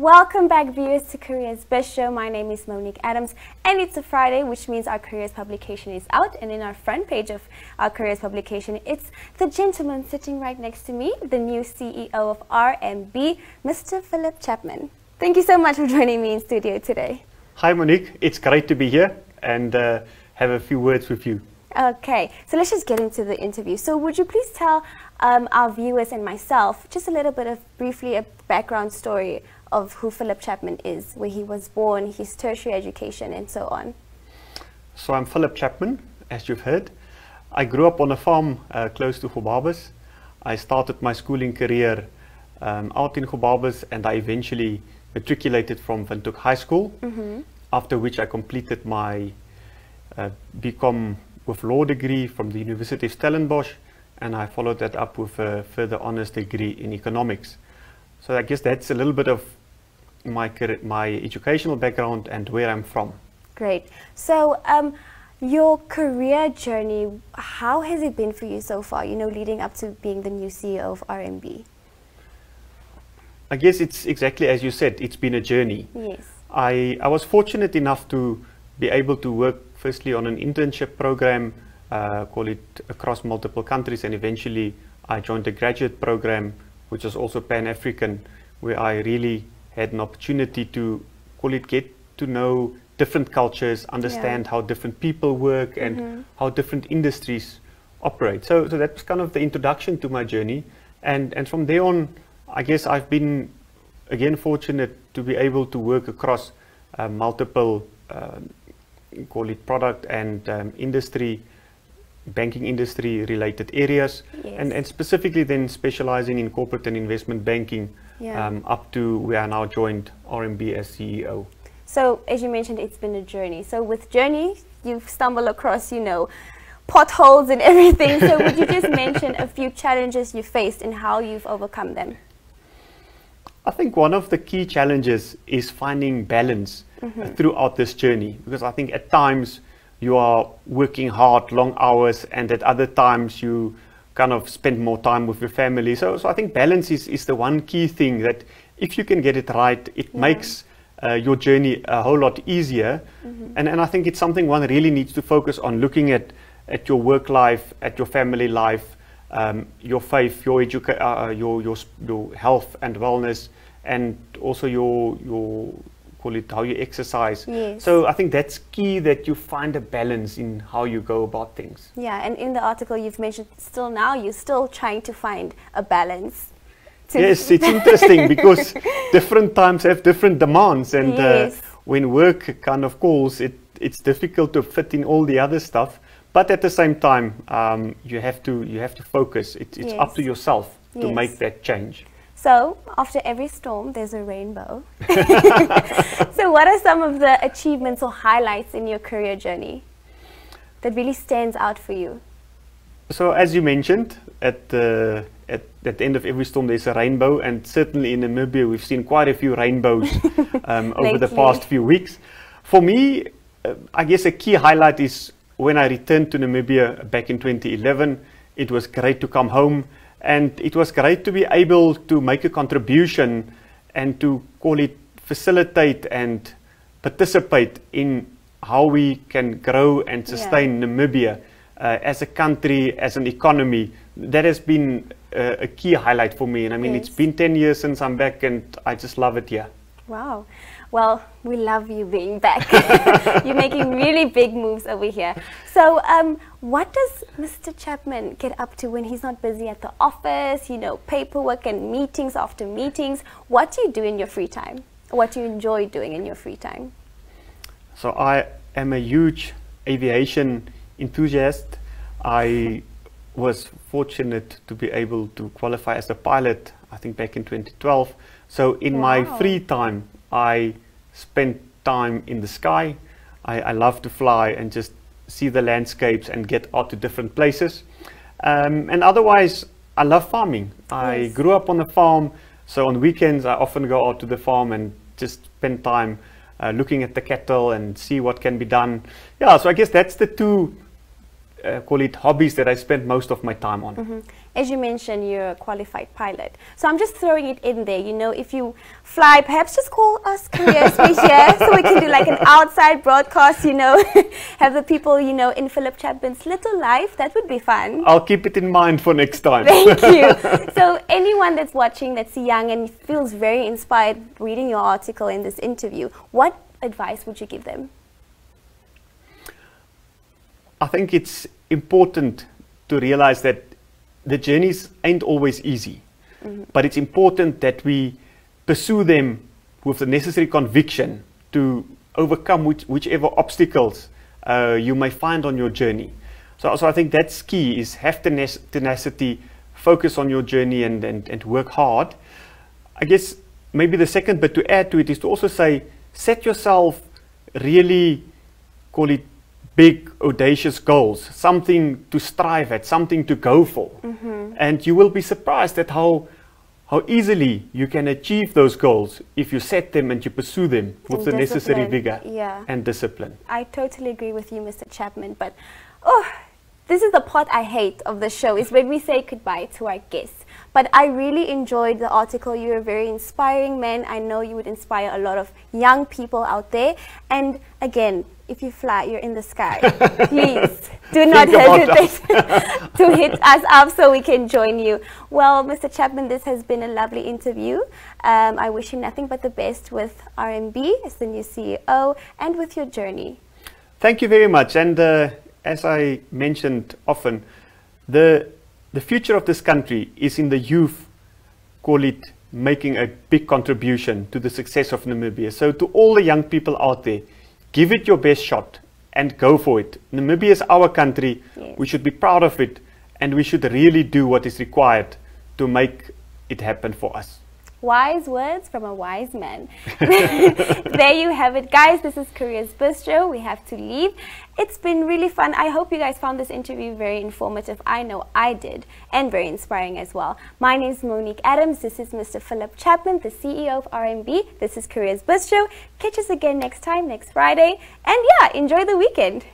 Welcome back, viewers, to Careers Bistro. My name is Monique Adams, and it's a Friday, which means our Careers publication is out. And in our front page of our Careers publication, it's the gentleman sitting right next to me, the new CEO of RMB, Mr. Philip Chapman. Thank you so much for joining me in studio today. Hi, Monique. It's great to be here and have a few words with you. Okay, so let's just get into the interview. So would you please tell our viewers and myself just a little bit of briefly a background story of who Philip Chapman is, where he was born, his tertiary education, and so on? So I'm Philip Chapman, as you've heard. I grew up on a farm close to Hobbies. I started my schooling career out in Hobbies, and I eventually matriculated from Windhoek High School, after which I completed my BCom with law degree from the University of Stellenbosch, and I followed that up with a further honors degree in economics. So I guess that's a little bit of my educational background and where I'm from. Great. So your career journey, how has it been for you so far, you know, leading up to being the new CEO of RMB? I guess it's exactly as you said, it's been a journey. Yes. I was fortunate enough to be able to work firstly on an internship program, call it across multiple countries, and eventually I joined a graduate program which was also Pan-African, where I really had an opportunity to, call it, get to know different cultures, understand how different people work and how different industries operate. So that was kind of the introduction to my journey. And from there on, I guess I've been, again, fortunate to be able to work across multiple, call it, product and industry, banking industry related areas, and specifically then specializing in corporate and investment banking, up to where I now joined RMB as CEO. So as you mentioned, it's been a journey. So with journey, you've stumbled across, you know, potholes and everything. So would you just mention a few challenges you faced and how you've overcome them? I think one of the key challenges is finding balance throughout this journey, because I think at times you are working hard, long hours, and at other times you kind of spend more time with your family. So I think balance is the one key thing that if you can get it right, it makes your journey a whole lot easier. And I think it's something one really needs to focus on, looking at your work life, at your family life, your faith, your health and wellness, and also your call it how you exercise. So I think that's key, that you find a balance in how you go about things. Yeah, and in the article you've mentioned still now you're still trying to find a balance. Yes, it's interesting because different times have different demands, and when work kind of calls, it's difficult to fit in all the other stuff. But at the same time, you have to focus. It's up to yourself to make that change. So after every storm, there's a rainbow. So what are some of the achievements or highlights in your career journey that really stands out for you? So as you mentioned, at the end of every storm, there's a rainbow. And certainly in Namibia, we've seen quite a few rainbows over the past few weeks. For me, I guess a key highlight is when I returned to Namibia back in 2011. It was great to come home. And it was great to be able to make a contribution and to, call it, facilitate and participate in how we can grow and sustain Namibia as a country, as an economy. That has been a key highlight for me. And I mean, it's been 10 years since I'm back, and I just love it here. Wow. Well, we love you being back. You're making really big moves over here. So what does Mr. Chapman get up to when he's not busy at the office, you know, paperwork and meetings after meetings? What do you do in your free time? What do you enjoy doing in your free time? So I am a huge aviation enthusiast. I was fortunate to be able to qualify as a pilot, I think back in 2012. So in my free time, I spend time in the sky. I love to fly and just see the landscapes and get out to different places. And otherwise, I love farming. I grew up on a farm, so on weekends I often go out to the farm and just spend time looking at the cattle and see what can be done. Yeah, so I guess that's the two call it hobbies that I spend most of my time on. Mm-hmm. As you mentioned, you're a qualified pilot. So I'm just throwing it in there. You know, if you fly, perhaps just call us Careers We here so we can do like an outside broadcast, you know, have the people, you know, in Philip Chapman's little life. That would be fun. I'll keep it in mind for next time. Thank you. So anyone that's watching that's young and feels very inspired reading your article in this interview, what advice would you give them? I think it's important to realize that the journeys ain't always easy, but it's important that we pursue them with the necessary conviction to overcome whichever obstacles you may find on your journey. So I think that's key, is have tenacity, focus on your journey and work hard. I guess maybe the second bit to add to it is to also say, set yourself really, call it, big, audacious goals, something to strive at, something to go for. And you will be surprised at how easily you can achieve those goals if you set them and you pursue them with the necessary vigor and discipline. I totally agree with you, Mr. Chapman, but this is the part I hate of the show, is when we say goodbye to our guests. But I really enjoyed the article. You're a very inspiring man. I know you would inspire a lot of young people out there. And again, if you fly, you're in the sky. Please do not hesitate to hit us up so we can join you. Well, Mr. Chapman, this has been a lovely interview. I wish you nothing but the best with RMB as the new CEO and with your journey. Thank you very much. And as I mentioned often, the future of this country is in the youth, call it, making a big contribution to the success of Namibia. So to all the young people out there, give it your best shot and go for it. Namibia is our country. Yes. We should be proud of it, and we should really do what is required to make it happen for us. Wise words from a wise man. There you have it, guys. This is Careers Bistro. We have to leave. It's been really fun. I hope you guys found this interview very informative. I know I did, and very inspiring as well. My name is Monique Adams. This is Mr. Philip Chapman, the CEO of RMB. This is Careers Bistro. Catch us again next time, next Friday. And yeah, enjoy the weekend.